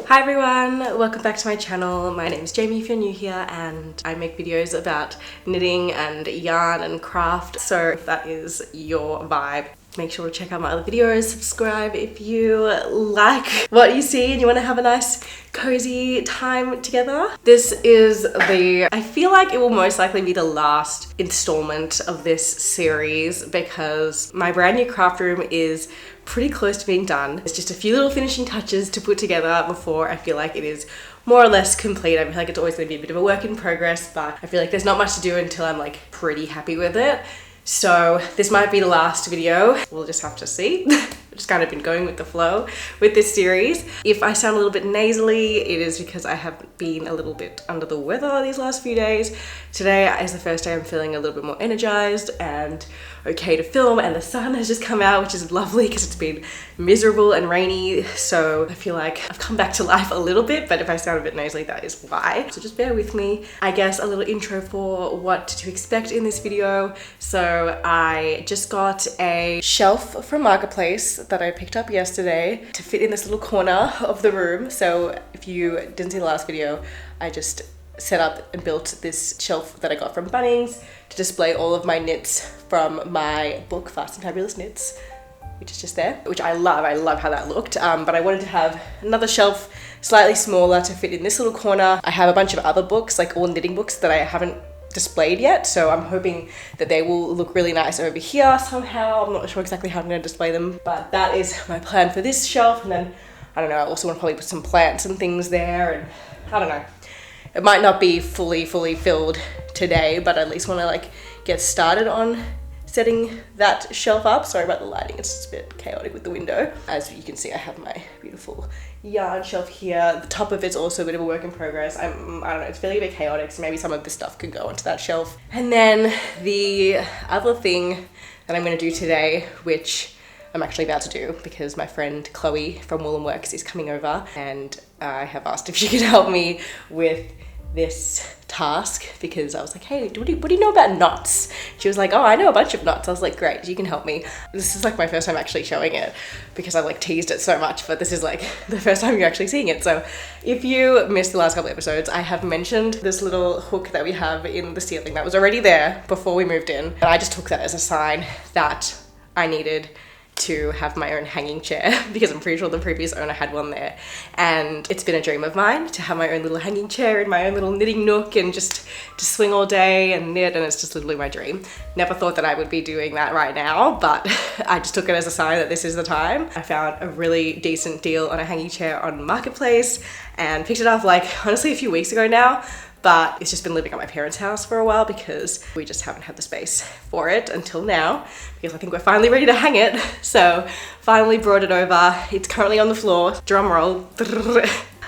Hi everyone, welcome back to my channel. My name is Jamie if you're new here, and I make videos about knitting and yarn and craft. So if that is your vibe, make sure to check out my other videos, subscribe if you like what you see and you want to have a nice cozy time together. This is I feel like it will most likely be the last installment of this series because my brand new craft room is pretty close to being done. It's just a few little finishing touches to put together before I feel like it is more or less complete. I feel like it's always going to be a bit of a work in progress, but I feel like there's not much to do until I'm like pretty happy with it. So this might be the last video. We'll just have to see. I've just kind of been going with the flow with this series. If I sound a little bit nasally, it is because I have been a little bit under the weather these last few days. Today is the first day I'm feeling a little bit more energized and okay to film, and the sun has just come out, which is lovely because it's been miserable and rainy. So I feel like I've come back to life a little bit, but if I sound a bit nasally, that is why. So just bear with me. I guess a little intro for what to expect in this video. So I just got a shelf from Marketplace that I picked up yesterday to fit in this little corner of the room. So if you didn't see the last video, I just set up and built this shelf that I got from Bunnings to display all of my knits from my book Fast and Fabulous Knits, which is just there, which I love. I love how that looked, but I wanted to have another shelf slightly smaller to fit in this little corner. I have a bunch of other books, like all knitting books that I haven't displayed yet, so I'm hoping that they will look really nice over here somehow. I'm not sure exactly how I'm going to display them, but that is my plan for this shelf. And then I don't know, I also want to probably put some plants and things there, and I don't know. It might not be fully filled today, but I at least want to like get started on setting that shelf up. Sorry about the lighting, it's just a bit chaotic with the window. As you can see, I have my beautiful yarn shelf here. The top of it's also a bit of a work in progress. I don't know, it's feeling a bit chaotic, so maybe some of this stuff could go onto that shelf. And then the other thing that I'm going to do today, which I'm actually about to do because my friend Chloe from Wool & Works is coming over, and I have asked if she could help me with this task because I was like, hey, what do you know about knots? She was like, oh, I know a bunch of knots. I was like, great, you can help me. This is like my first time actually showing it because I like teased it so much, but this is like the first time you're actually seeing it. So if you missed the last couple episodes, I have mentioned this little hook that we have in the ceiling that was already there before we moved in. And I just took that as a sign that I needed to have my own hanging chair because I'm pretty sure the previous owner had one there, and it's been a dream of mine to have my own little hanging chair in my own little knitting nook and just to swing all day and knit, and it's just literally my dream. Never thought that I would be doing that right now, but I just took it as a sign that this is the time. I found a really decent deal on a hanging chair on Marketplace and picked it up like honestly a few weeks ago now, but it's just been living at my parents' house for a while because we just haven't had the space for it until now, because I think we're finally ready to hang it. So finally brought it over. It's currently on the floor. Drum roll.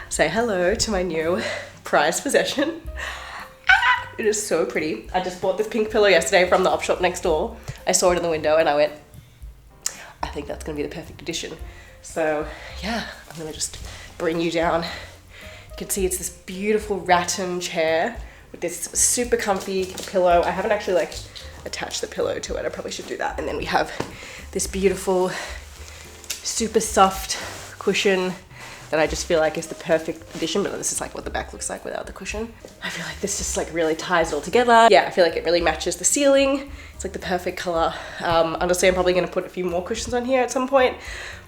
Say hello to my new prized possession. It is so pretty. I just bought this pink pillow yesterday from the op shop next door. I saw it in the window and I went, I think that's gonna be the perfect addition. So yeah, I'm gonna just bring you down. You can see it's this beautiful rattan chair with this super comfy pillow. I haven't actually like attached the pillow to it. I probably should do that. And then we have this beautiful, super soft cushion that I just feel like is the perfect addition, but this is like what the back looks like without the cushion. I feel like this just like really ties it all together. Yeah, I feel like it really matches the ceiling. It's like the perfect color. Honestly, I'm probably gonna put a few more cushions on here at some point,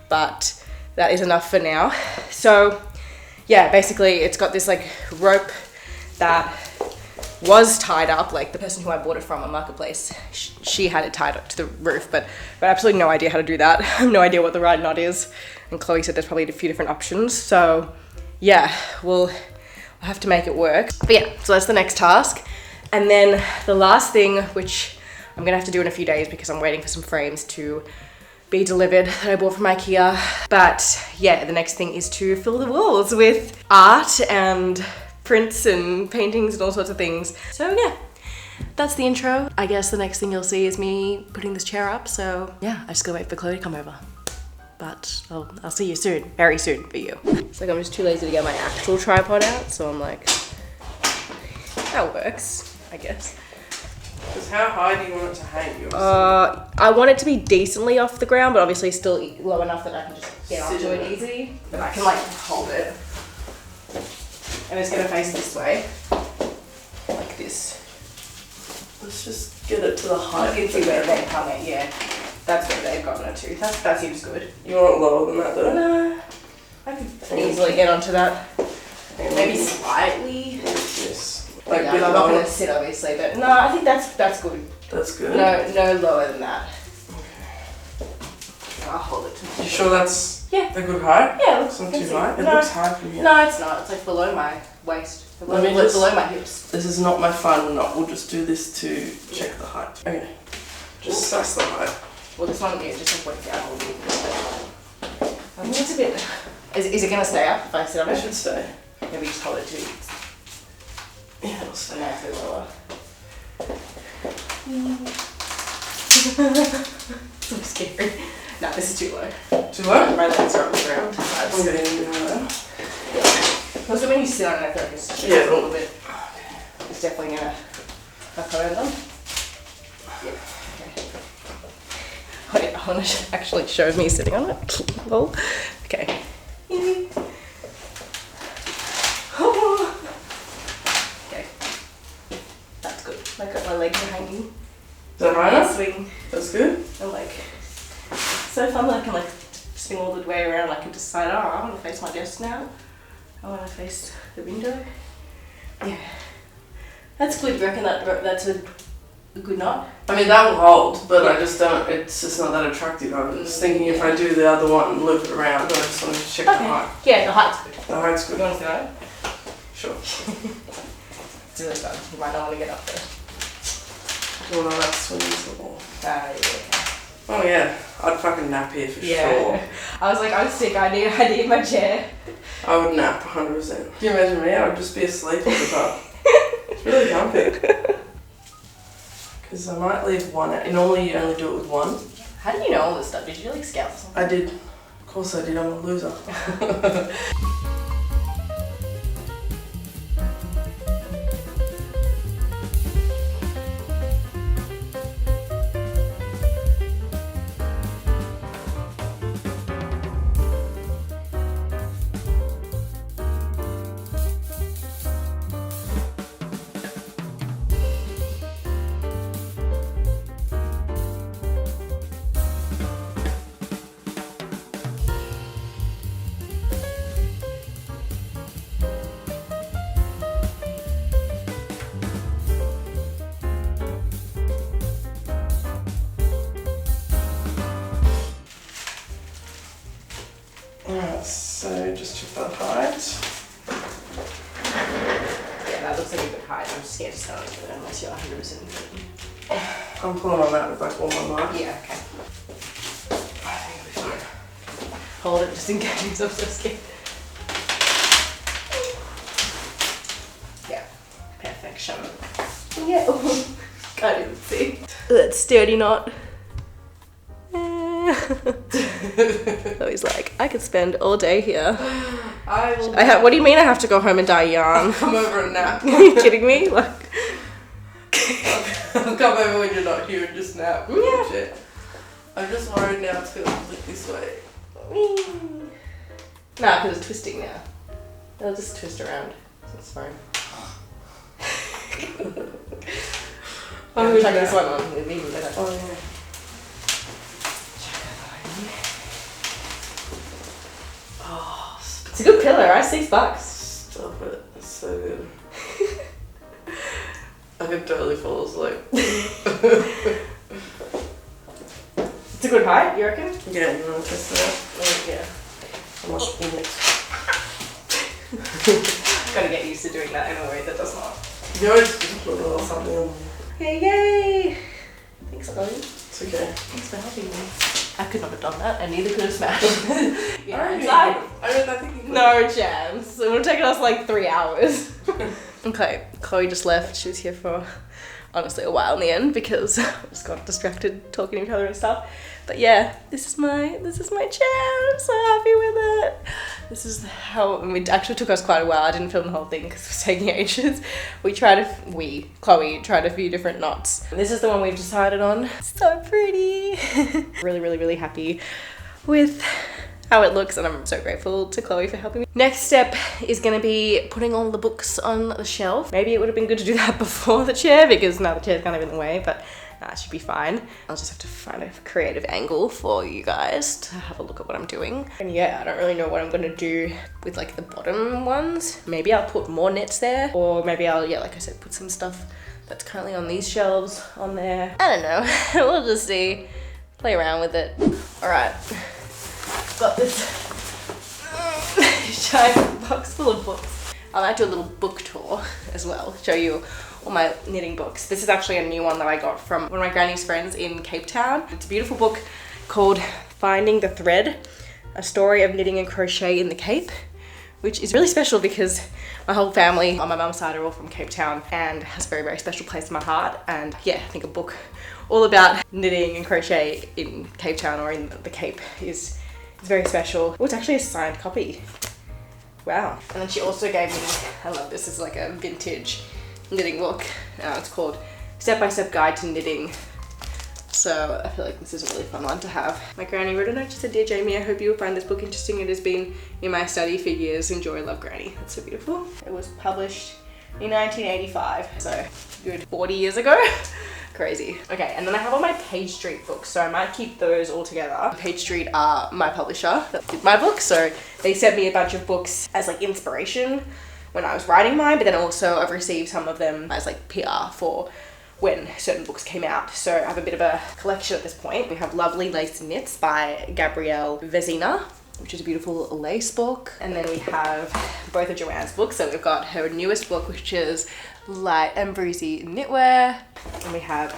but that is enough for now. So yeah, basically it's got this like rope that was tied up, like the person who I bought it from on Marketplace, she had it tied up to the roof, but I have absolutely no idea how to do that. I have no idea what the right knot is, and Chloe said there's probably a few different options. So yeah, we'll have to make it work. But yeah, so that's the next task. And then the last thing, which I'm gonna have to do in a few days because I'm waiting for some frames to be delivered that I bought from IKEA. But yeah, the next thing is to fill the walls with art and prints and paintings and all sorts of things. So yeah, that's the intro. I guess the next thing you'll see is me putting this chair up. So yeah, I just gotta wait for Chloe to come over. But I'll see you soon, very soon for you. It's like I'm just too lazy to get my actual tripod out, so I'm like, that works, I guess. Because how high do you want it to hang? I want it to be decently off the ground, but obviously still low enough that I can just get onto it easy. But I can like hold it. And it's gonna face this way, like this. Let's just get it to the height. You can see where they've hung it, yeah. That's where they've gotten it to. That seems good. You want it lower than that though? No. I can easily get onto that. Maybe slightly. Yes. Like, I'm not gonna sit obviously, but no, I think that's good. That's good? No lower than that. Okay. I'll hold it to me. You sure that's a good height? Yeah, it looks not too high. It no. looks high from here. No, it's not. It's like below my waist. Below my hips. This is not my final knot. We'll just do this to check the height. Okay. Just suss the height. Well, this one, yeah, just like went down a little bit. I think it's a bit. Is it gonna stay up if I sit on it? It should stay. Maybe just hold it to. Yeah, it'll stay. Nicely lower. So scary. No, this is too low. Too low? My legs are on the ground. I'm getting into that. Also, when you sit on it, I feel like it's Yeah, a little bit. It's definitely gonna come over them. Yeah. Okay. Wait, I want to actually show me sitting on it. Lol. Okay. Okay. That's good. My legs are hanging. Is that high enough? Swing. That's good. And like, so fun that I can like swing all the way around. I can decide, oh, I want to face my desk now. I want to face the window. Yeah. That's good. Do you reckon that's a good knot? I mean, that will hold, but I just don't, it's just not that attractive. I was thinking if I do the other one and loop it around, I just want to check the height. Yeah, the height's good. The height's good. You want to see that? Sure. It's really fun. You might not want to get up there. Oh no, that swings the ball. Yeah. Oh yeah, I'd fucking nap here for sure. I was like, I'm sick, I need my chair. I would nap 100%. Can you imagine me? I would just be asleep all the time. It's really comfy. Because I might leave one out. Normally you only do it with one. How do you know all this stuff? Did you like scout or something? I did. Of course I did, I'm a loser. Alright, so just check that height. Yeah, that looks like a good height. I'm just scared to start with it unless you're 100% certain. I'm pulling on that with like all my might. Yeah, okay. I think it'll be fine. Hold it just in case, I'm so scared. Yeah, perfection. Yeah, can't even see. That sturdy knot. So he's like, I could spend all day here. What do you mean I have to go home and dye yarn? Come over and nap. Are you kidding me? Like, I'll come over when you're not here and just nap. Yeah. Shit. I'm just worried now it's going to flip this way. nah, because it's twisting now. It'll just twist around. So it's fine. I'm chuck this one on. It'll be even better. Oh yeah. Oh, It's a good pillow, right? $6. Stop it. It's so good. I could totally fall asleep. It's a good height, you reckon? Yeah, you want to test it out? Oh, yeah. I'm not in it. Gotta get used to doing that in a way that does not. You always just put a little something on. Hey, yay! Thanks, Chloe. It's okay. Thanks for helping me. I could not have done that, and neither could have smashed. I think you could. No chance. It would have taken us like 3 hours. Okay, Chloe just left. She was here for honestly a while in the end because I just got distracted talking to each other and stuff. But yeah, this is my chair. I'm so happy with it. This is how, and it actually took us quite a while. I didn't film the whole thing because it was taking ages. Chloe tried a few different knots. This is the one we've decided on. So pretty. Really, really, really happy with how it looks, and I'm so grateful to Chloe for helping me. Next step is gonna be putting all the books on the shelf. Maybe it would have been good to do that before the chair, because now the chair's kind of in the way, but it should be fine. I'll just have to find a creative angle for you guys to have a look at what I'm doing. And yeah, I don't really know what I'm gonna do with like the bottom ones. Maybe I'll put more knits there, or maybe I'll, yeah, like I said, put some stuff that's currently on these shelves on there. I don't know, we'll just see, play around with it. All right, got this giant box full of books. I might do a little book tour as well, show you all my knitting books. This is actually a new one that I got from one of my granny's friends in Cape Town. It's a beautiful book called Finding the Thread, a story of knitting and crochet in the Cape, which is really special because my whole family on my mum's side are all from Cape Town and has a very, very special place in my heart. And yeah, I think a book all about knitting and crochet in Cape Town or in the Cape is very special. Oh, it's actually a signed copy. Wow. And then she also gave me, I love this, it's like a vintage knitting book. It's called Step-by-Step Guide to Knitting. So I feel like this is a really fun one to have. My granny wrote a note, she said, "Dear Jamie, I hope you will find this book interesting. It has been in my study for years. Enjoy, love, Granny." That's so beautiful. It was published in 1985, so good 40 years ago. Crazy. Okay, and then I have all my Page Street books, so I might keep those all together. Page Street are my publisher that did my book, so they sent me a bunch of books as like inspiration when I was writing mine, but then also I've received some of them as like PR for when certain books came out. So I have a bit of a collection at this point. We have Lovely Lace Knits by Gabrielle Vezina, which is a beautiful lace book. And then we have both of Joanne's books. So we've got her newest book, which is Light and Breezy Knitwear. And we have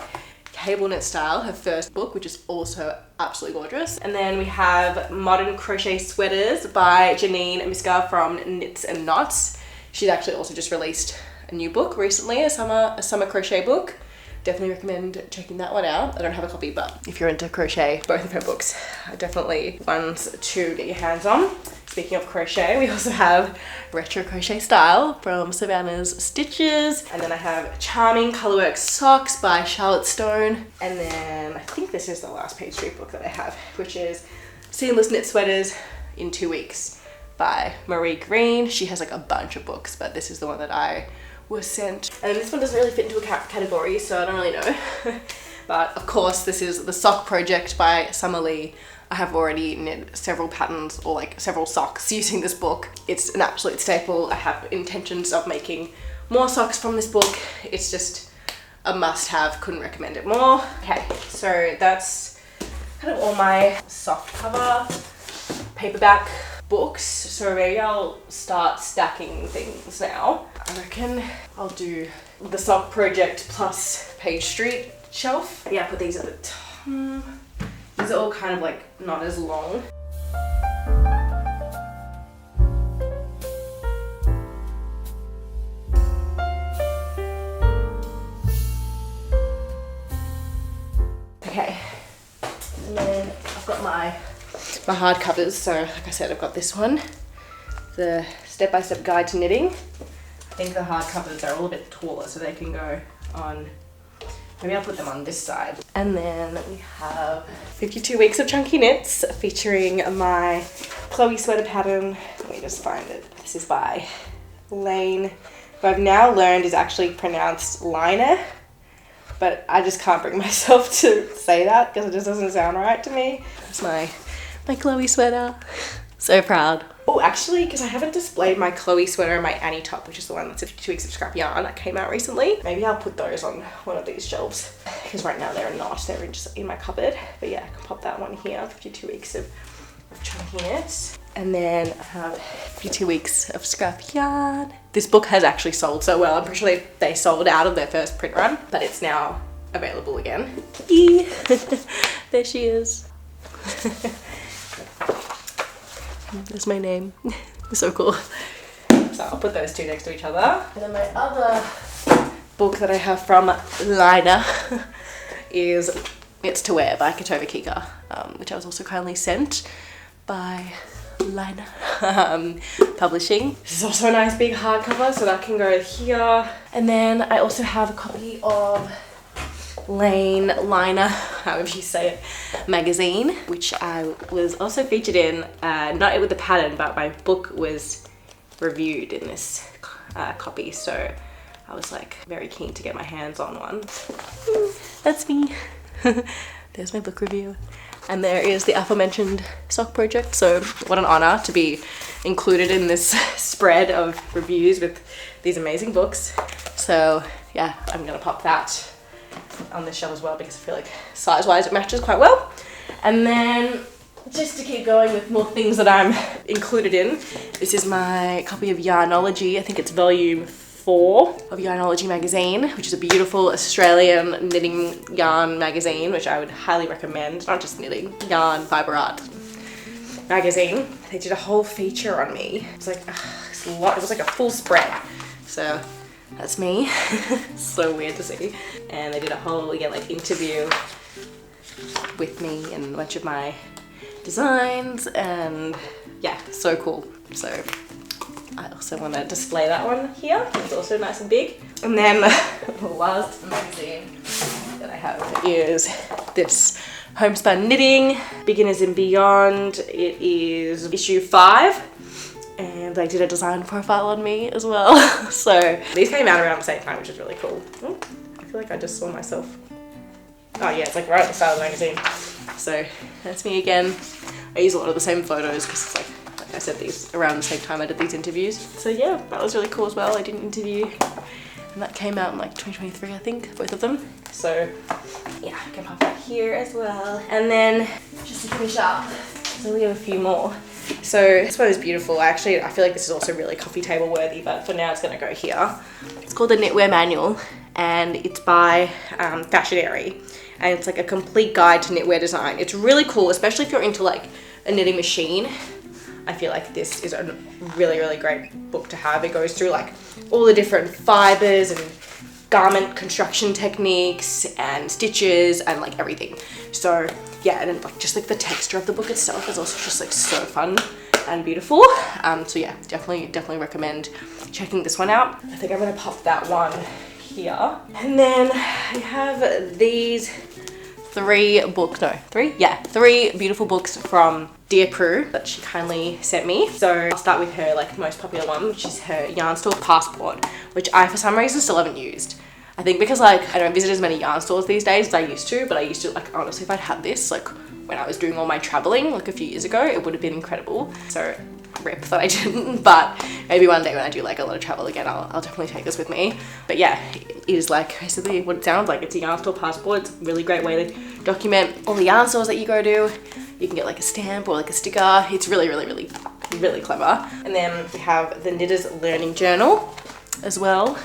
Cable Knit Style, her first book, which is also absolutely gorgeous. And then we have Modern Crochet Sweaters by Janine Miska from Knits and Knots. She's actually also just released a new book recently, a summer crochet book. Definitely recommend checking that one out. I don't have a copy, but if you're into crochet, both of her books are definitely ones to get your hands on. Speaking of crochet, we also have Retro Crochet Style from Savannah's Stitches. And then I have Charming Colorwork Socks by Charlotte Stone. And then I think this is the last Page Street book that I have, which is Seamless Knit Sweaters in 2 Weeks by Marie Green. She has like a bunch of books, but this is the one that I was sent. And this one doesn't really fit into a category, so I don't really know. But of course, this is The Sock Project by Summer Lee. I have already knit several patterns or like several socks using this book. It's an absolute staple. I have intentions of making more socks from this book. It's just a must-have, couldn't recommend it more. Okay, so that's kind of all my soft cover paperback books. So maybe I'll start stacking things now. I reckon I'll do the Sock Project plus Page Street shelf. Yeah, put these at the top. These are all kind of like not as long. Okay, and then I've got my hard covers. So like I said, I've got this one, the Step-by-Step Guide to Knitting. I think the hard covers are a little bit taller, so they can go on, maybe I'll put them on this side. And then we have 52 Weeks of Chunky Knits featuring my Chloe sweater pattern. Let me just find it. This is by Lane, who I've now learned is actually pronounced Liner, but I just can't bring myself to say that because it just doesn't sound right to me. That's my Chloe sweater. So proud. Oh, actually, because I haven't displayed my Chloe sweater and my Annie top, which is the one that's 52 Weeks of Scrap Yarn that came out recently. Maybe I'll put those on one of these shelves because right now they're not. They're just in my cupboard. But yeah, I can pop that one here, 52 Weeks of Chunky Knits. And then I have 52 Weeks of Scrap Yarn. This book has actually sold so well. I'm pretty sure they sold out of their first print run, but it's now available again. There she is. That's my name. So cool. So I'll put those two next to each other. And then my other book that I have from Lina is Knits to Wear by Katova Kika, which I was also kindly sent by Lina Publishing. This is also a nice big hardcover, so that can go here. And then I also have a copy of Liner, however you say it, magazine, which I was also featured in, not with the pattern, but my book was reviewed in this copy, so I was like very keen to get my hands on one. That's me. There's my book review. And there is the aforementioned sock project, so what an honor to be included in this spread of reviews with these amazing books. So yeah, I'm gonna pop that on this shelf as well because I feel like size-wise it matches quite well. And then just to keep going with more things that I'm included in, this is my copy of Yarnology. I think it's volume 4 of Yarnology magazine, which is a beautiful Australian knitting yarn magazine, which I would highly recommend. Not just knitting, yarn, fibre art magazine. They did a whole feature on me. It's like, it's a lot. It was like a full spread. So that's me. So weird to see. And they did a whole, again, like interview with me and a bunch of my designs, and yeah, so cool. So I also want to display that one here. It's also nice and big. And then the last magazine that I have is this Homespun Knitting, Beginners and Beyond. It is issue 5. And they did a design profile on me as well. So these came out around the same time, which is really cool. Ooh, I feel like I just saw myself. Oh yeah, it's like right at the start of the magazine. So that's me again. I use a lot of the same photos because it's like I said, these around the same time I did these interviews. So yeah, that was really cool as well. I did an interview and that came out in like 2023, I think, both of them. So yeah, I can pop that here as well. And then just to finish up, so we have a few more. So this one is beautiful. I feel like this is also really coffee table worthy, but for now it's gonna go here. It's called the Knitwear Manual and it's by Fashionary. And it's like a complete guide to knitwear design. It's really cool, especially if you're into like a knitting machine. I feel like this is a really, really great book to have. It goes through like all the different fibers and garment construction techniques and stitches and like everything. So yeah, and then like just like the texture of the book itself is also just like so fun and beautiful. So yeah, definitely recommend checking this one out. I think I'm gonna pop that one here. And then I have these 3 beautiful books from Dear Prue that she kindly sent me. So I'll start with her like most popular one, which is her yarn store passport, which I for some reason still haven't used. I think because like I don't visit as many yarn stores these days as I used to, but I used to like honestly if I'd had this like when I was doing all my traveling like a few years ago, it would have been incredible. So rip that I didn't, but maybe one day when I do like a lot of travel again, I'll definitely take this with me. But yeah, it is like basically what it sounds like. It's a yarn store passport. It's a really great way to document all the yarn stores that you go to. You can get like a stamp or like a sticker. It's really clever. And then we have the Knitter's Learning Journal as well,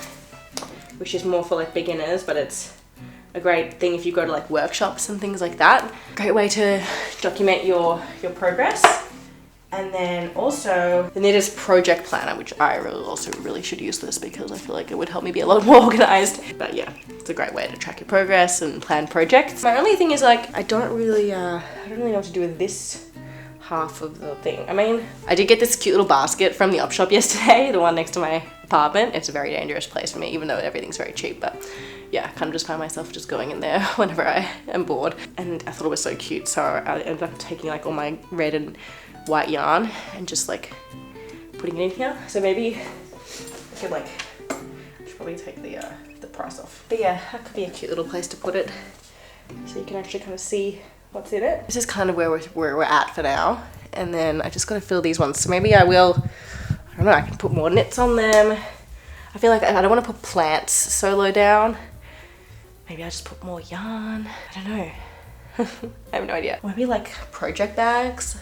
which is more for like beginners, but it's a great thing if you go to like workshops and things like that. Great way to document your progress. And then also the Knitter's Project Planner, which I really should use this because I feel like it would help me be a lot more organized. But yeah, it's a great way to track your progress and plan projects. My only thing is like, I don't really know what to do with this half of the thing. I mean, I did get this cute little basket from the op shop yesterday, the one next to my apartment. It's a very dangerous place for me, even though everything's very cheap, but yeah, I kind of just find myself just going in there whenever I am bored. And I thought it was so cute, so I ended up taking like all my red and white yarn and just like putting it in here. So maybe I could like, I should probably take the price off. But yeah, that could be a cute little place to put it so you can actually kind of see what's in it. This is kind of where we're at for now. And then I just got to fill these ones. So maybe I will, I don't know, I can put more knits on them. I feel like I don't want to put plants so low down. Maybe I'll just put more yarn. I don't know. I have no idea. Maybe like project bags.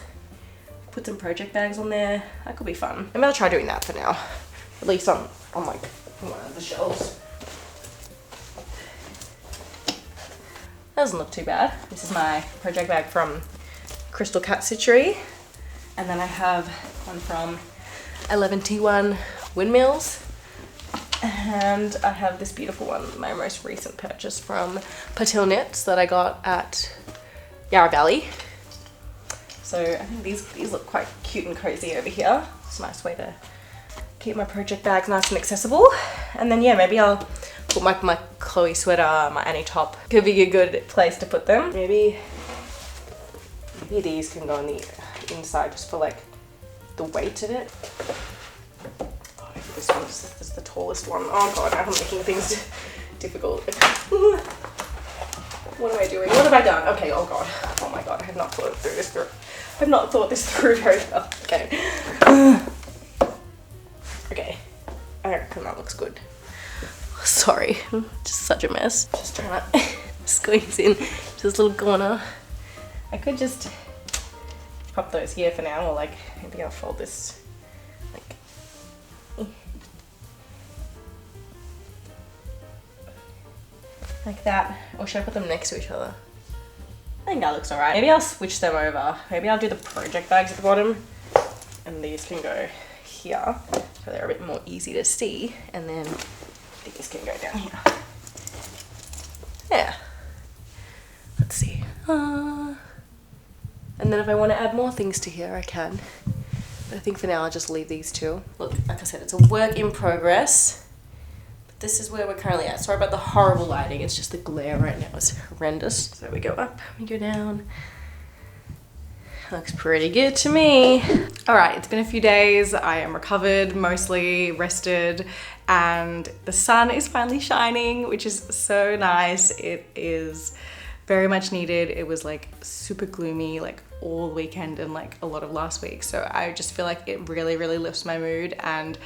Put some project bags on there. That could be fun. Maybe I'll try doing that for now. At least on like one of the shelves. That doesn't look too bad. This is my project bag from Crystal Cat Stitchery. And then I have one from 11T1 Windmills. And I have this beautiful one, my most recent purchase from Patil Knits that I got at Yarra Valley. So I think these look quite cute and cozy over here. It's a nice way to keep my project bags nice and accessible. And then yeah, maybe I'll put my Chloe sweater, my Annie top could be a good place to put them. Maybe these can go on the inside just for like the weight of it. Oh, maybe this one is the tallest one. Oh god, I'm making things difficult. What am I doing? What have I done? Okay, oh god. Oh my god, I have not thought this through. I've not thought this through very well. Okay. Okay. I reckon that looks good. Sorry, just such a mess. Just trying to squeeze in to this little corner. I could just pop those here for now, or like maybe I'll fold this like that, or should I put them next to each other? I think that looks alright. Maybe I'll switch them over. Maybe I'll do the project bags at the bottom, and these can go here, so they're a bit more easy to see, and then these can go down here. Yeah. Let's see. And then if I want to add more things to here, I can. But I think for now I'll just leave these two. Look, like I said, it's a work in progress. But this is where we're currently at. Sorry about the horrible lighting. It's just the glare right now is horrendous. So we go up, we go down. Looks pretty good to me. All right, it's been a few days. I am recovered, mostly rested, and the sun is finally shining, which is so nice. It is very much needed. It was like super gloomy like all weekend and like a lot of last week. So I just feel like it really, really lifts my mood. And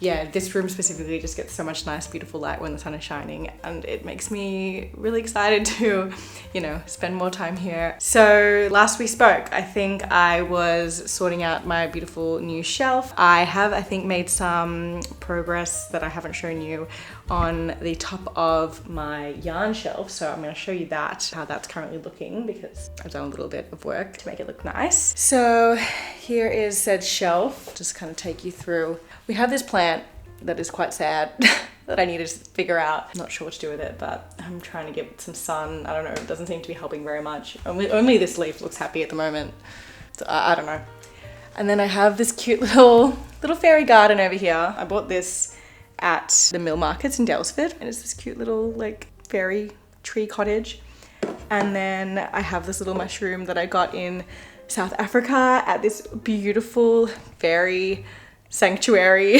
yeah, this room specifically just gets so much nice, beautiful light when the sun is shining, and it makes me really excited to, you know, spend more time here. So last we spoke, I think I was sorting out my beautiful new shelf. I have, I think, made some progress that I haven't shown you on the top of my yarn shelf. So I'm going to show you that, how that's currently looking, because I've done a little bit of work to make it look nice. So here is said shelf. Just kind of take you through. We have this plant that is quite sad that I need to figure out. I'm not sure what to do with it, but I'm trying to give it some sun. I don't know, it doesn't seem to be helping very much. Only this leaf looks happy at the moment. So I don't know. And then I have this cute little fairy garden over here. I bought this at the Mill Markets in Dalesford, and it's this cute little like fairy tree cottage. And then I have this little mushroom that I got in South Africa at this beautiful fairy sanctuary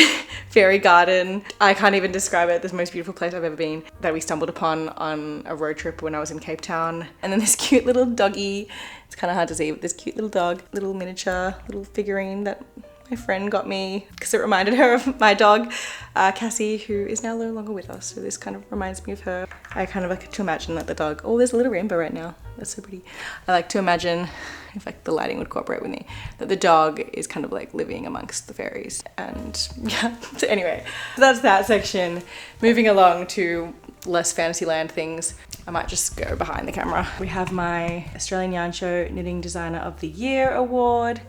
fairy garden. I can't even describe it. The most beautiful place I've ever been, that we stumbled upon on a road trip when I was in Cape Town. And then this cute little doggy, it's kind of hard to see, but this cute little dog, little miniature, little figurine that my friend got me because it reminded her of my dog, Cassie, who is now no longer with us. So this kind of reminds me of her. I kind of like to imagine that the dog, oh, there's a little rainbow right now. That's so pretty. I like to imagine, if like the lighting would cooperate with me, that the dog is kind of like living amongst the fairies. And yeah, so anyway, that's that section. Moving along to less Fantasyland things. I might just go behind the camera. We have my Australian Yarn Show Knitting Designer of the Year award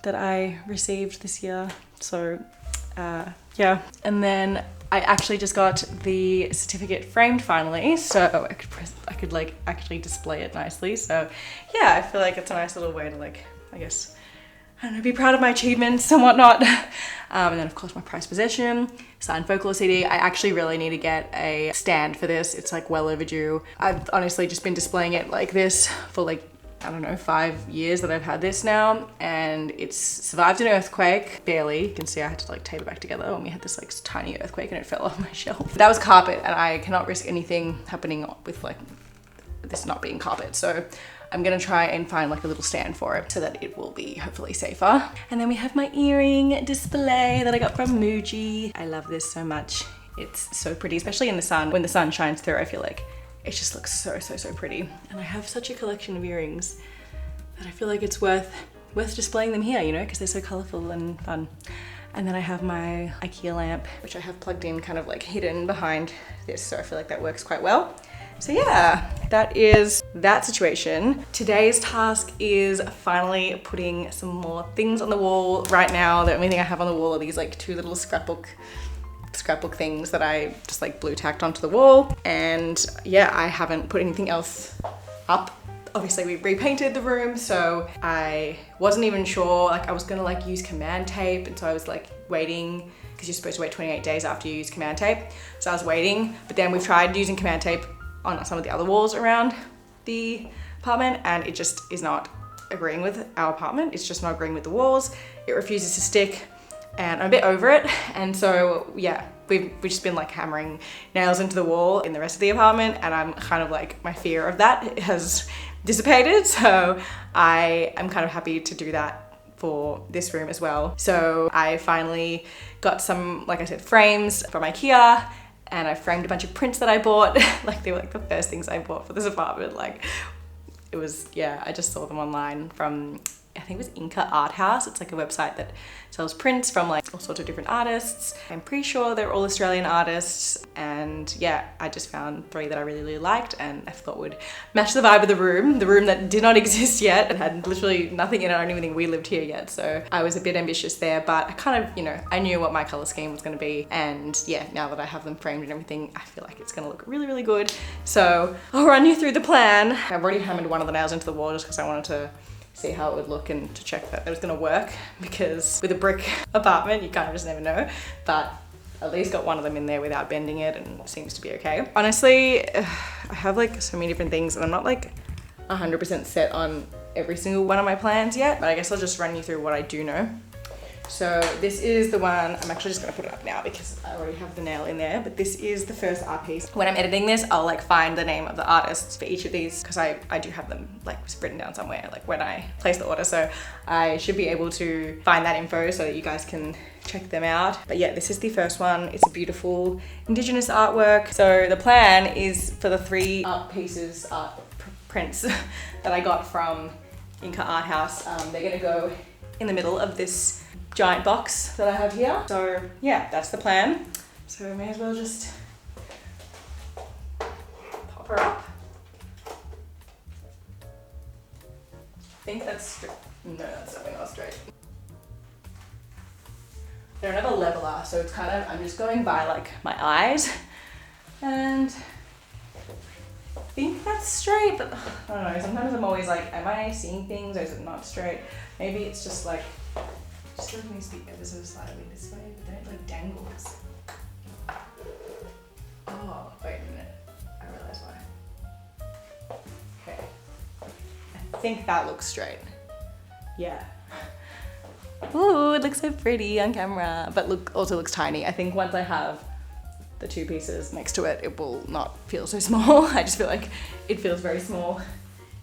that I received this year. So yeah, and then I actually just got the certificate framed finally, so I could like actually display it nicely. So yeah, I feel like it's a nice little way to like, I guess, I don't know, be proud of my achievements and whatnot. And then of course my prized possession, signed folklore CD. I actually really need to get a stand for this. It's like well overdue. I've honestly just been displaying it like this for like, I don't know, 5 years that I've had this now, and it's survived an earthquake, barely. You can see I had to like tape it back together when we had this like tiny earthquake and it fell off my shelf. That was carpet, and I cannot risk anything happening with like this not being carpet. So I'm gonna try and find like a little stand for it so that it will be hopefully safer. And then we have my earring display that I got from Muji. I love this so much. It's so pretty, especially in the sun. When the sun shines through, I feel like it just looks so, so, so pretty. And I have such a collection of earrings that I feel like it's worth displaying them here, you know, because they're so colorful and fun. And then I have my IKEA lamp, which I have plugged in kind of like hidden behind this. So I feel like that works quite well. So yeah, that is that situation. Today's task is finally putting some more things on the wall. Right now, the only thing I have on the wall are these like two little scrapbook things that I just like blue tacked onto the wall. And yeah, I haven't put anything else up. Obviously we repainted the room, so I wasn't even sure, like I was gonna like use command tape, and so I was like waiting, because because you're supposed to wait 28 days after you use command tape. So I was waiting, but then we've tried using command tape on some of the other walls around the apartment, and it just is not agreeing with our apartment. It's just not agreeing with the walls. It refuses to stick, and I'm a bit over it. And so yeah, we've just been like hammering nails into the wall in the rest of the apartment, and I'm kind of like, my fear of that has dissipated. So I am kind of happy to do that for this room as well. So I finally got some, like I said, frames from IKEA, and I framed a bunch of prints that I bought. Like they were like the first things I bought for this apartment. Like it was, yeah, I just saw them online from, I think it was Inca Art House. It's like a website that sells prints from like all sorts of different artists. I'm pretty sure they're all Australian artists. And yeah, I just found 3 that I really, really liked, and I thought would match the vibe of the room that did not exist yet and had literally nothing in it. I don't even think we lived here yet. So I was a bit ambitious there, but I kind of, you know, I knew what my color scheme was gonna be. And yeah, now that I have them framed and everything, I feel like it's gonna look really, really good. So I'll run you through the plan. I've already hammered one of the nails into the wall just because I wanted to see how it would look and to check that it was gonna work, because with a brick apartment you kind of just never know. But at least got one of them in there without bending it, and it seems to be okay. Honestly, I have like so many different things, and I'm not like 100% set on every single one of my plans yet, but I guess I'll just run you through what I do know. So this is the one, I'm actually just gonna put it up now because I already have the nail in there, but this is the first art piece. When I'm editing this, I'll like find the name of the artists for each of these, because I do have them like written down somewhere, like when I place the order. So I should be able to find that info so that you guys can check them out. But yeah, this is the first one. It's a beautiful Indigenous artwork. So the plan is for the 3 art pieces, prints that I got from Inca Art House. They're gonna go in the middle of this giant box that I have here. So yeah, that's the plan. So we may as well just pop her up. I think that's straight. No, that's definitely not straight. They don't have a leveler, so it's kind of, I'm just going by like my eyes, and I think that's straight, but I don't know, sometimes I'm always like, am I seeing things or is it not straight? Maybe it's just like, just like needs to be ever so slightly this way, but then it like dangles. Oh, wait a minute. I realize why. Okay. I think that looks straight. Yeah. Ooh, it looks so pretty on camera, but also looks tiny. I think once I have the 2 pieces next to it, it will not feel so small. I just feel like it feels very small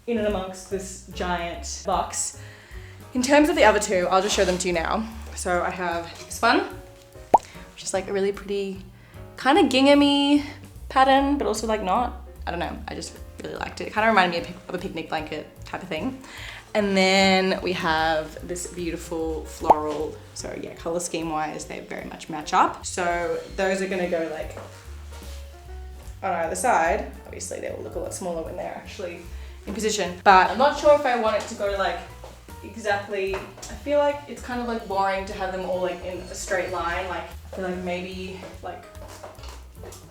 in and amongst this giant box. In terms of the other 2, I'll just show them to you now. So I have this one, which is like a really pretty kind of gingham-y pattern, but also like not. I don't know, I just really liked it. It kind of reminded me of a picnic blanket type of thing. And then we have this beautiful floral, so yeah, color scheme wise, they very much match up. So those are gonna go like on either side. Obviously they will look a lot smaller when they're actually in position, but I'm not sure if I want it to go like exactly, I feel like it's kind of like boring to have them all like in a straight line. Like I feel like maybe like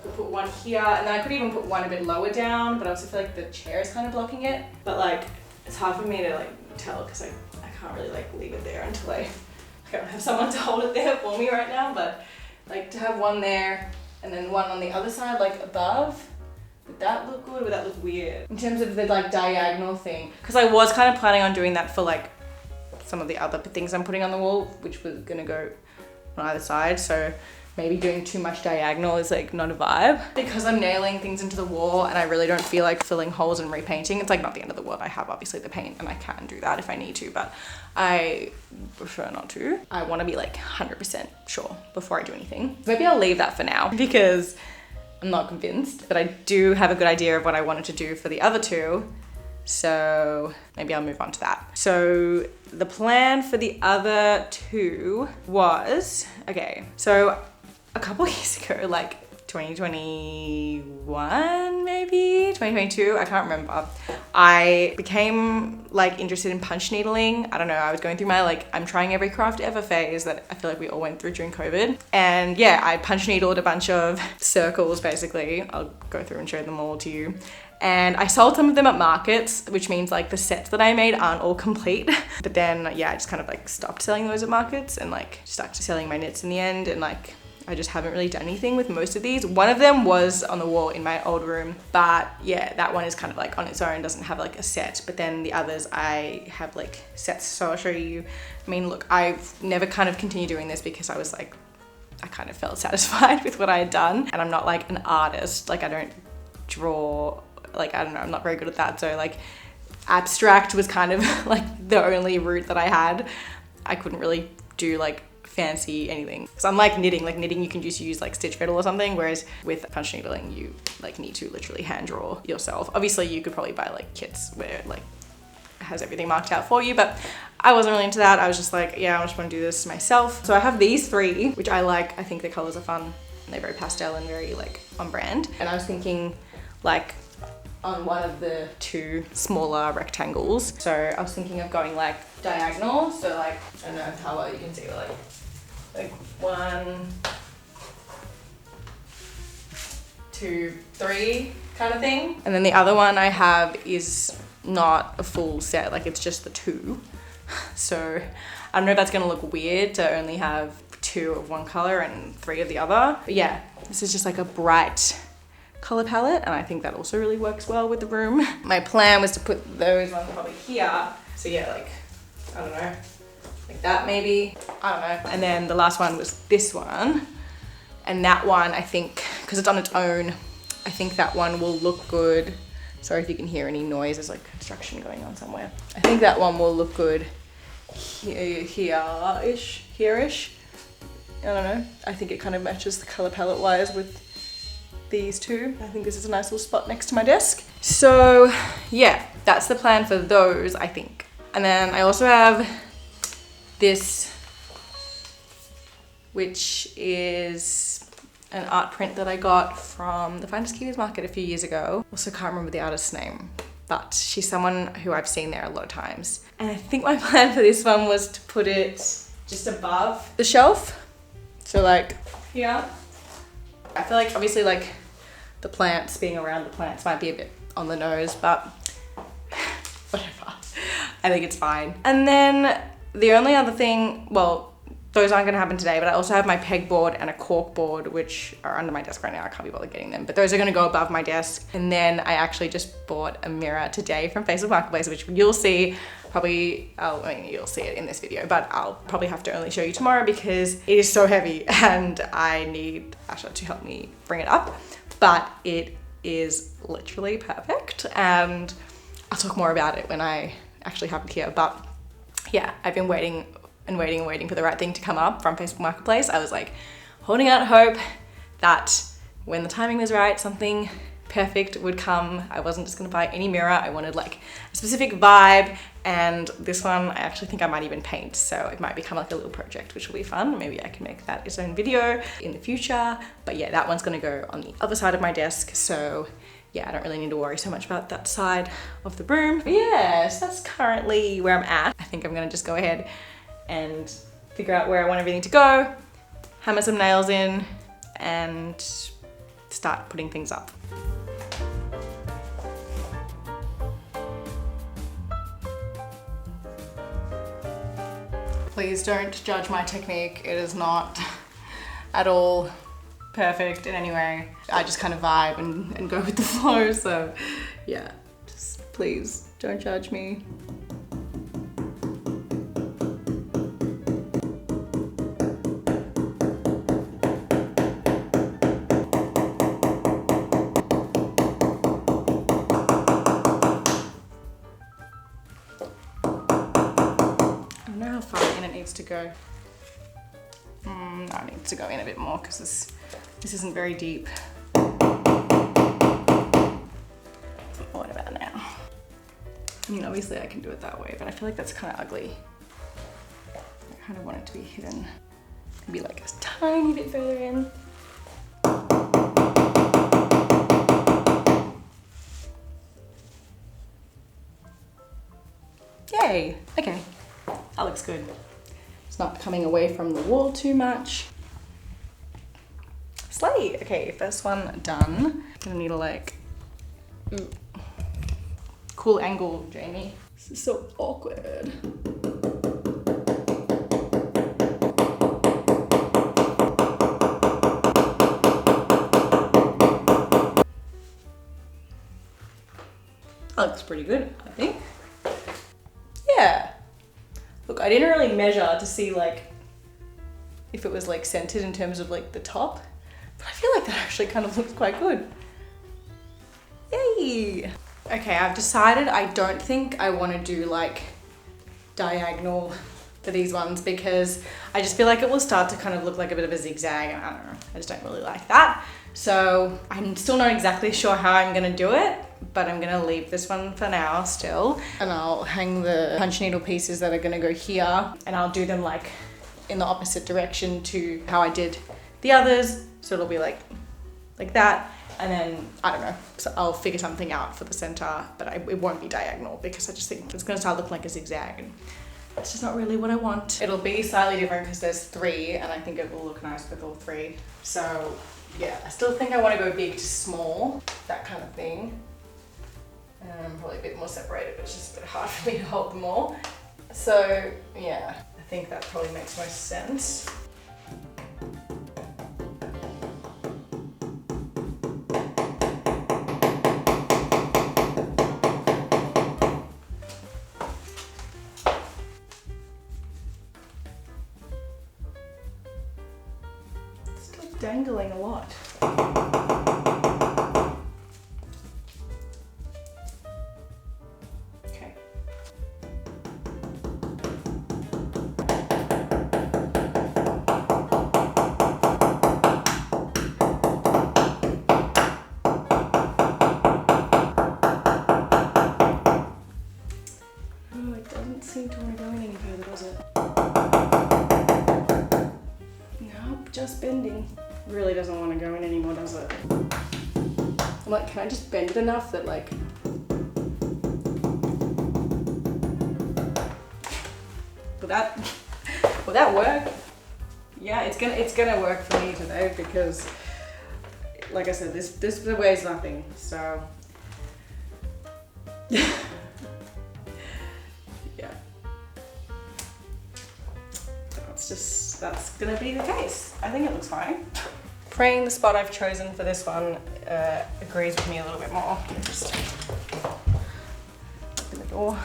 we'll put one here, and then I could even put one a bit lower down, but I also feel like the chair is kind of blocking it. But like it's hard for me to like tell because I can't really like leave it there until I don't have someone to hold it there for me right now. But like to have one there and then one on the other side like above, would that look good or would that look weird? In terms of the like diagonal thing, because I was kind of planning on doing that for like some of the other things I'm putting on the wall, which was gonna go on either side. So maybe doing too much diagonal is like not a vibe. Because I'm nailing things into the wall and I really don't feel like filling holes and repainting. It's like not the end of the world. I have obviously the paint and I can do that if I need to, but I prefer not to. I want to be like 100% sure before I do anything. Maybe I'll leave that for now because I'm not convinced, but I do have a good idea of what I wanted to do for the other two. So maybe I'll move on to that. So the plan for the other two was, okay, so a couple years ago, like 2021 maybe, 2022, I can't remember. I became like interested in punch needling. I don't know, I was going through my like, I'm trying every craft ever phase that I feel like we all went through during COVID. And yeah, I punch needled a bunch of circles basically. I'll go through and show them all to you. And I sold some of them at markets, which means like the sets that I made aren't all complete. But then yeah, I just kind of like stopped selling those at markets and like stuck to selling my knits in the end. And like I just haven't really done anything with most of these. One of them was on the wall in my old room, but yeah, that one is kind of like on its own, doesn't have like a set. But then the others I have like sets, so I'll show you. I mean, look, I've never kind of continued doing this because I was like, I kind of felt satisfied with what I had done, and I'm not like an artist. Like I don't draw, like I don't know, I'm not very good at that. So like abstract was kind of like the only route that I had. I couldn't really do like fancy anything. So unlike knitting, like knitting you can just use like stitch fiddle or something, whereas with punch needling you like need to literally hand draw yourself. Obviously you could probably buy like kits where it like has everything marked out for you, but I wasn't really into that. I was just like, yeah, I just want to do this myself. So I have these three, which I like. I think the colors are fun and they're very pastel and very like on brand. And I was thinking like on one of the two smaller rectangles. So I was thinking of going like diagonal. So like, I don't know how well you can see, but like 1, 2, 3 kind of thing. And then the other one I have is not a full set, like it's just the 2. So I don't know if that's gonna look weird to only have 2 of one color and 3 of the other. But yeah, this is just like a bright color palette, and I think that also really works well with the room. My plan was to put those ones probably here. So yeah, like, I don't know, like that maybe, I don't know. And then the last one was this one. And that one, I think, because it's on its own, I think that one will look good. Sorry if you can hear any noise, there's like construction going on somewhere. I think that one will look good here-ish. I don't know. I think it kind of matches the color palette wise with these two. I think this is a nice little spot next to my desk. So yeah, that's the plan for those, I think. And then I also have this, which is an art print that I got from the Finest Kiwis Market a few years ago. Also can't remember the artist's name, but she's someone who I've seen there a lot of times. And I think my plan for this one was to put it just above the shelf. So like here. I feel like obviously like the plants, being around the plants might be a bit on the nose, but whatever. I think it's fine. And then the only other thing, well, those aren't gonna happen today, but I also have my pegboard and a cork board, which are under my desk right now. I can't be bothered getting them, but those are gonna go above my desk. And then I actually just bought a mirror today from Facebook Marketplace, which you'll see probably, I mean, you'll see it in this video, but I'll probably have to only show you tomorrow because it is so heavy and I need Asha to help me bring it up. But it is literally perfect, and I'll talk more about it when I actually have it here. But yeah, I've been waiting and waiting for the right thing to come up from Facebook Marketplace. I was like holding out hope that when the timing was right, something perfect would come. I wasn't just gonna buy any mirror. I wanted like a specific vibe, and this one I actually think I might even paint, so it might become like a little project, which will be fun. Maybe I can make that its own video in the future. But yeah, that one's gonna go on the other side of my desk, so yeah, I don't really need to worry so much about that side of the room. But yes, that's currently where I'm at. I think I'm gonna just go ahead and figure out where I want everything to go, hammer some nails in, and start putting things up. Please don't judge my technique. It is not at all perfect in any way. I just kind of vibe and go with the flow. So yeah, just please don't judge me. To go. No, it needs to go in a bit more because this isn't very deep. What about now? I mean, obviously I can do it that way, but I feel like that's kind of ugly. I kind of want it to be hidden. Maybe like a tiny bit further in. Yay! Okay, that looks good. It's not coming away from the wall too much. Slay! Okay, first one done. Gonna need a like, ooh, cool angle, Jamie. This is so awkward. That looks pretty good, I think. Yeah. Look, I didn't really measure to see like if it was like centered in terms of like the top, but I feel like that actually kind of looks quite good. Yay! Okay, I've decided I don't think I want to do like diagonal for these ones because I just feel like it will start to kind of look like a bit of a zigzag and I don't know, I just don't really like that. So I'm still not exactly sure how I'm gonna do it, but I'm gonna leave this one for now still. And I'll hang the punch needle pieces that are gonna go here and I'll do them like in the opposite direction to how I did the others. So it'll be like that. And then, I don't know, so I'll figure something out for the center, but it won't be diagonal because I just think it's gonna start looking like a zigzag and it's just not really what I want. It'll be slightly different because there's 3 and I think it will look nice with all 3. So yeah, I still think I want to go big to small, that kind of thing. Probably a bit more separated, but it's just a bit hard for me to hold them all. So yeah, I think that probably makes most sense. Dangling a lot. Okay. Oh, it doesn't seem to want to go any further, does it? Nope, just bending. Really doesn't want to go in anymore, does it? I'm like, can I just bend it enough that like... Will that work? Yeah, it's gonna work for me today because, like I said, this weighs nothing, so... Yeah. That's gonna be the case. I think it looks fine. Praying the spot I've chosen for this one agrees with me a little bit more. Just open the door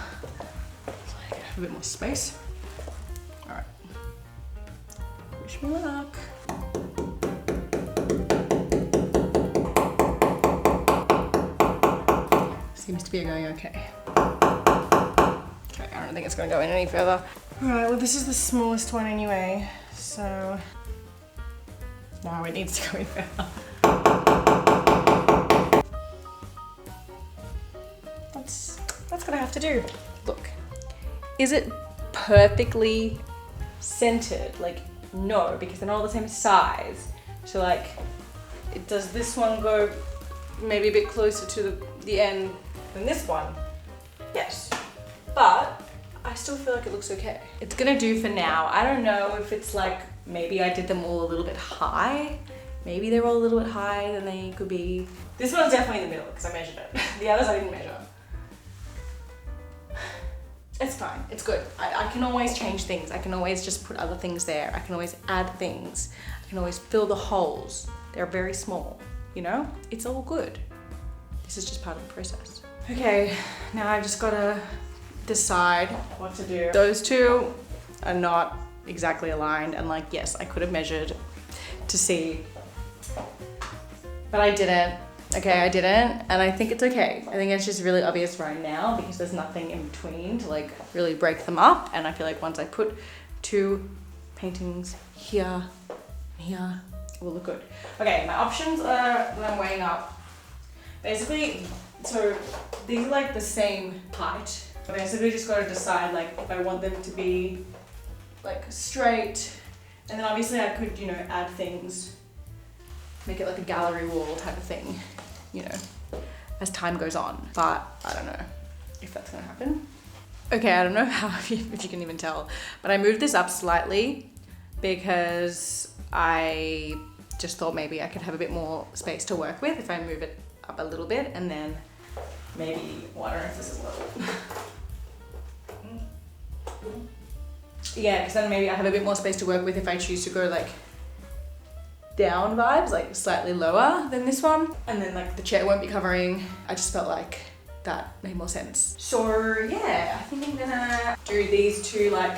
so I can have a bit more space. All right. Wish me luck. Seems to be going okay. Okay, I don't think it's gonna go in any further. All right, well this is the smallest one anyway, so no, it needs to go in further. That's gonna have to do. Look, is it perfectly centered? Like, no, because they're not all the same size. So like, does this one go maybe a bit closer to the end than this one? Yes, but I still feel like it looks okay. It's gonna do for now. I don't know if it's like, maybe I did them all a little bit high. Maybe they're all a little bit higher than they could be. This one's definitely in the middle because I measured it. The others I didn't measure. It's fine, it's good. I can always change things. I can always just put other things there. I can always add things. I can always fill the holes. They're very small, you know? It's all good. This is just part of the process. Okay, now I've just gotta decide what to do. Those two are not exactly aligned and like, yes, I could have measured to see, but I didn't. Okay, I didn't, and I think it's okay. I think it's just really obvious right now because there's nothing in between to like really break them up, and I feel like once I put 2 paintings here and here, it will look good. Okay, my options are that I'm weighing up. Basically, so these are like the same height. I basically just got to decide like if I want them to be like straight, and then obviously I could, you know, add things, make it like a gallery wall type of thing, you know, as time goes on. But I don't know if that's gonna happen. Okay, I don't know how if you can even tell, but I moved this up slightly because I just thought maybe I could have a bit more space to work with if I move it up a little bit, and then maybe, well, I don't know if this is low. Yeah, because then maybe I have a bit more space to work with if I choose to go like down vibes, like slightly lower than this one. And then like the chair won't be covering. I just felt like that made more sense. So yeah, I think I'm gonna do these two, like,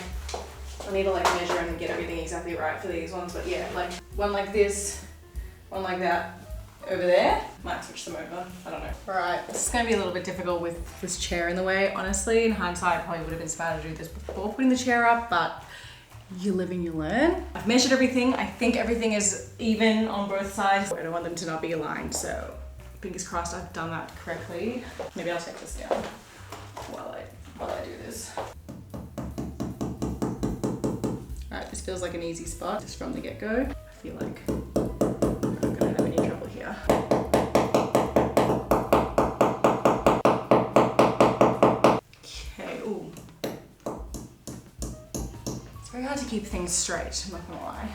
I need to like measure and get everything exactly right for these ones, but yeah, like one like this, one like that over there. Might switch them over, I don't know. All right, this is gonna be a little bit difficult with this chair in the way. Honestly, in hindsight, probably would have been smarter to do this before putting the chair up, but you live and you learn. I've measured everything. I think everything is even on both sides. I don't want them to not be aligned, so fingers crossed I've done that correctly. Maybe I'll take this down while I do this. All right, this feels like an easy spot just from the get-go. I feel like I'm not gonna have any trouble here. Okay, ooh. It's very hard to keep things straight, I'm not gonna lie.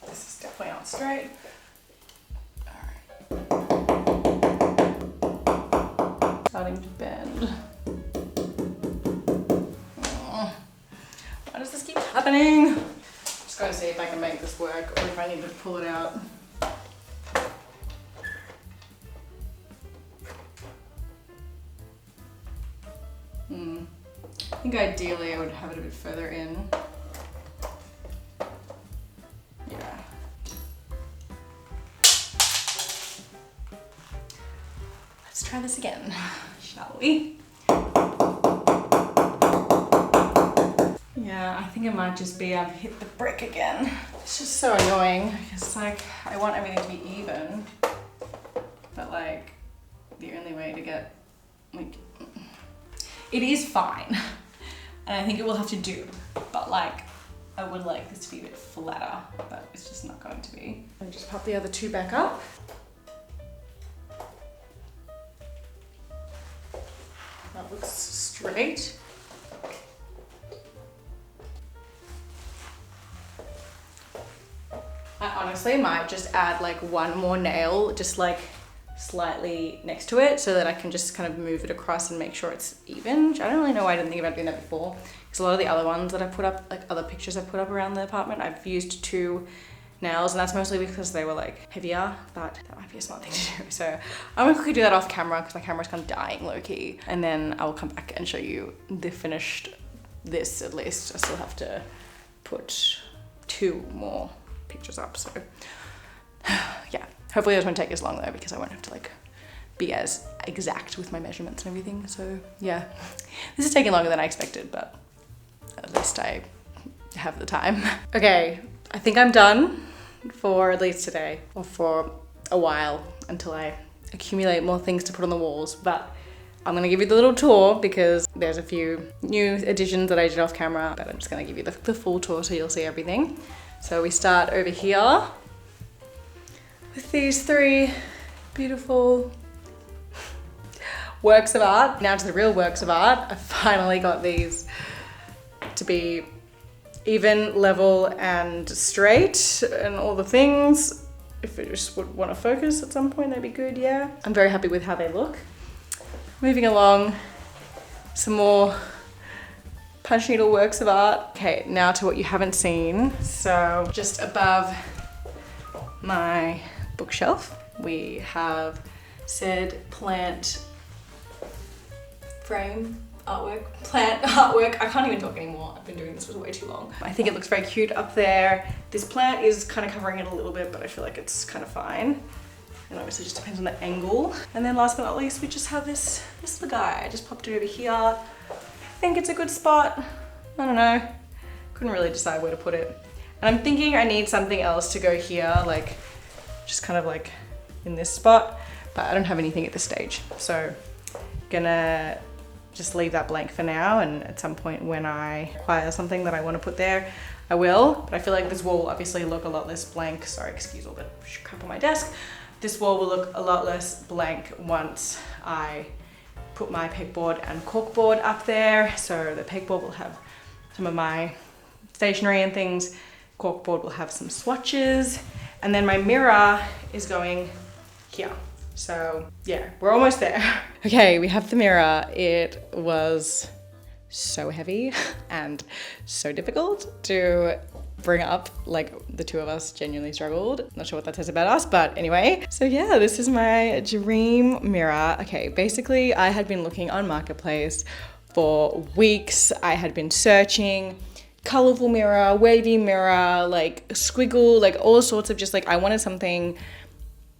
This is definitely not straight. Starting to bend. Oh, why does this keep happening? Just gotta see if I can make this work or if I need to pull it out. I think ideally I would have it a bit further in. Yeah. Let's try this again, shall we? Yeah, I think it might just be I've hit the brick again. It's just so annoying because like I want everything to be even, but like the only way to get like, it is fine and I think it will have to do, but like I would like this to be a bit flatter, but it's just not going to be. Let me just pop the other two back up. That looks straight. I honestly might just add like one more nail, just like slightly next to it so that I can just kind of move it across and make sure it's even. I don't really know why I didn't think about doing that before, because a lot of the other ones that I put up, like other pictures I put up around the apartment, I've used 2 nails, and that's mostly because they were like heavier, but that might be a smart thing to do. So I'm gonna quickly do that off camera because my camera's kind of dying low-key, and then I will come back and show you the finished, this at least. I still have to put 2 more pictures up, so yeah. Hopefully this won't take as long though, because I won't have to like be as exact with my measurements and everything. So yeah, this is taking longer than I expected, but at least I have the time. Okay, I think I'm done for at least today, or for a while until I accumulate more things to put on the walls. But I'm gonna give you the little tour because there's a few new additions that I did off camera, but I'm just gonna give you the full tour so you'll see everything. So we start over here with these 3 beautiful works of art. Now to the real works of art. I finally got these to be even, level, and straight, and all the things. If it just would want to focus at some point, that'd be good, yeah. I'm very happy with how they look. Moving along, some more punch needle works of art. Okay, now to what you haven't seen. So just above my bookshelf, we have said plant frame artwork, plant artwork. I can't even talk anymore. I've been doing this for way too long. I think it looks very cute up there. This plant is kind of covering it a little bit, but I feel like it's kind of fine. And obviously it just depends on the angle. And then last but not least, we just have this little guy. I just popped it over here. I think it's a good spot. I don't know. Couldn't really decide where to put it. And I'm thinking I need something else to go here, like just kind of like in this spot, but I don't have anything at this stage. So gonna just leave that blank for now, and at some point when I acquire something that I want to put there, I will. But I feel like this wall will obviously look a lot less blank. Sorry, excuse all the crap on my desk. This wall will look a lot less blank once I put my pegboard and corkboard up there. So the pegboard will have some of my stationery and things. Corkboard will have some swatches, and then my mirror is going here. So yeah, we're almost there. Okay, we have the mirror. It was so heavy and so difficult to bring up, like the two of us genuinely struggled. Not sure what that says about us, but anyway. So yeah, this is my dream mirror. Okay, basically I had been looking on Marketplace for weeks. I had been searching colorful mirror, wavy mirror, like squiggle, like all sorts of just like, I wanted something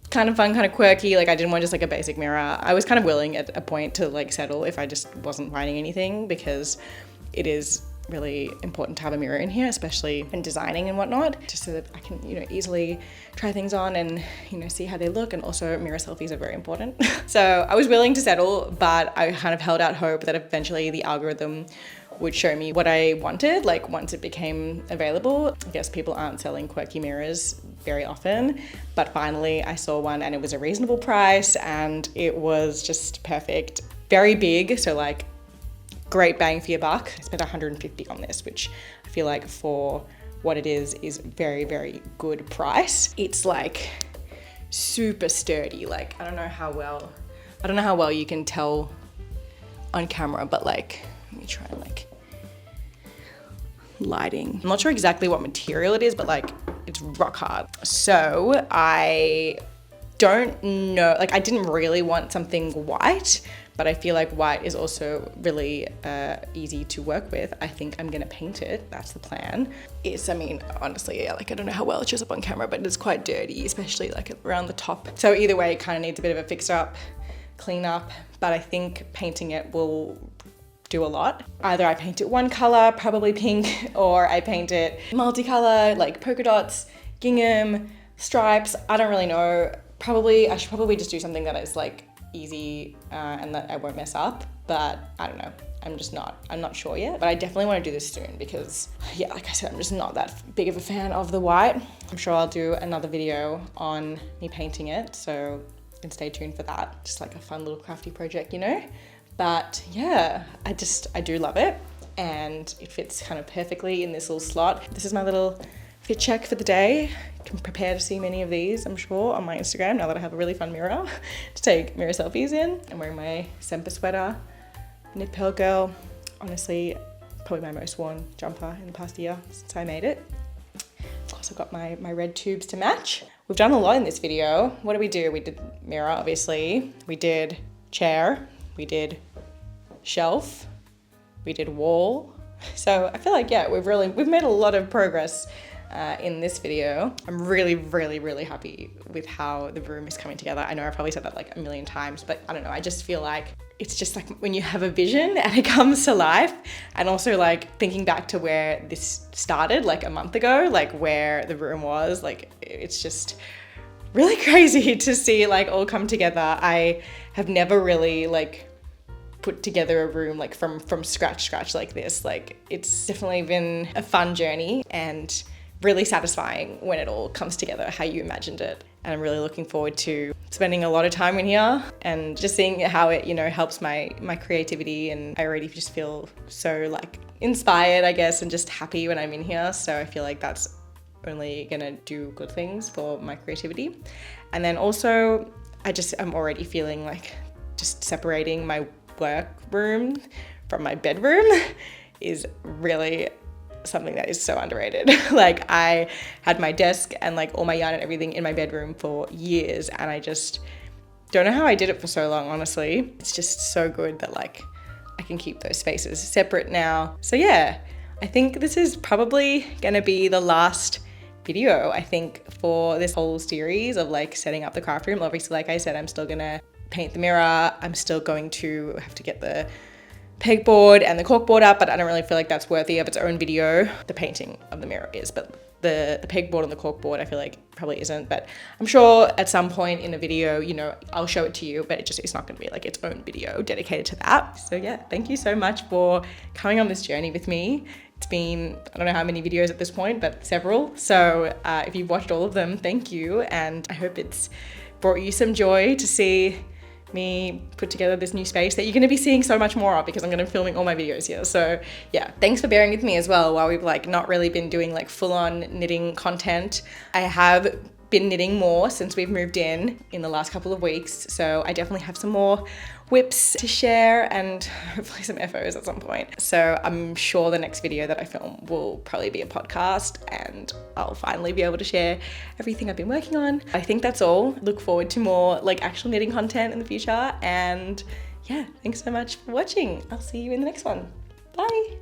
kind of fun, kind of quirky. Like I didn't want just like a basic mirror. I was kind of willing at a point to like settle if I just wasn't finding anything, because it is really important to have a mirror in here, especially in designing and whatnot, just so that I can, you know, easily try things on and, you know, see how they look. And also mirror selfies are very important. So I was willing to settle, but I kind of held out hope that eventually the algorithm would show me what I wanted, like once it became available. I guess people aren't selling quirky mirrors very often, but finally I saw one and it was a reasonable price and it was just perfect. Very big, so like great bang for your buck. I spent $150 on this, which I feel like for what it is very, very good price. It's like super sturdy. Like, I don't know how well you can tell on camera, but like, let me try and like lighting. I'm not sure exactly what material it is, but like it's rock hard. So I don't know, like I didn't really want something white, but I feel like white is also really easy to work with. I think I'm gonna paint it, that's the plan. I mean, honestly, yeah, like I don't know how well it shows up on camera, but it's quite dirty, especially like around the top. So either way, it kind of needs a bit of a fix up, clean up, but I think painting it will do a lot. Either I paint it one color, probably pink, or I paint it multicolor, like polka dots, gingham, stripes, I don't really know. I should probably just do something that is like easy and that I won't mess up, but I don't know. I'm not sure yet, but I definitely want to do this soon because yeah, like I said, I'm just not that big of a fan of the white. I'm sure I'll do another video on me painting it, so you can stay tuned for that. Just like a fun little crafty project, you know? But yeah, I do love it and it fits kind of perfectly in this little slot. This is my little fit check for the day. Can prepare to see many of these, I'm sure, on my Instagram now that I have a really fun mirror to take mirror selfies in. I'm wearing my Semper sweater, knit pearl girl. Honestly, probably my most worn jumper in the past year since I made it. Of course, I've got my red tubes to match. We've done a lot in this video. What did we do? We did mirror, obviously. We did chair. We did shelf. We did wall. So I feel like, yeah, we've made a lot of progress in this video. I'm really, really, really happy with how the room is coming together. I know I've probably said that like a million times, but I don't know, I just feel like it's just like when you have a vision and it comes to life. And also like thinking back to where this started like a month ago, like where the room was, like it's just really crazy to see it like all come together. I have never really like put together a room like from scratch like this. Like it's definitely been a fun journey and really satisfying when it all comes together how you imagined it. And I'm really looking forward to spending a lot of time in here and just seeing how it, you know, helps my creativity. And I already just feel so like inspired, I guess, and just happy when I'm in here. So I feel like that's only gonna do good things for my creativity. And then also I'm already feeling like just separating my work room from my bedroom is really something that is so underrated. Like I had my desk and like all my yarn and everything in my bedroom for years and I just don't know how I did it for so long, honestly. It's just so good that like I can keep those spaces separate now. So yeah, I think this is probably gonna be the last video, I think, for this whole series of like setting up the craft room. Obviously, like I said, I'm still gonna paint the mirror. I'm still going to have to get the pegboard and the corkboard up, but I don't really feel like that's worthy of its own video. The painting of the mirror is, but the pegboard and the corkboard I feel like probably isn't. But I'm sure at some point in a video, you know, I'll show it to you, but it's not gonna be like its own video dedicated to that. So yeah, thank you so much for coming on this journey with me. It's been, I don't know how many videos at this point, but several. So if you've watched all of them, thank you. And I hope it's brought you some joy to see me put together this new space that you're going to be seeing so much more of because I'm going to be filming all my videos here. So yeah, thanks for bearing with me as well while we've like not really been doing like full on knitting content. I have been knitting more since we've moved in the last couple of weeks. So I definitely have some more whips to share and hopefully some FOs at some point. So I'm sure the next video that I film will probably be a podcast and I'll finally be able to share everything I've been working on. I think that's all. Look forward to more like actual knitting content in the future. And yeah, thanks so much for watching. I'll see you in the next one. Bye.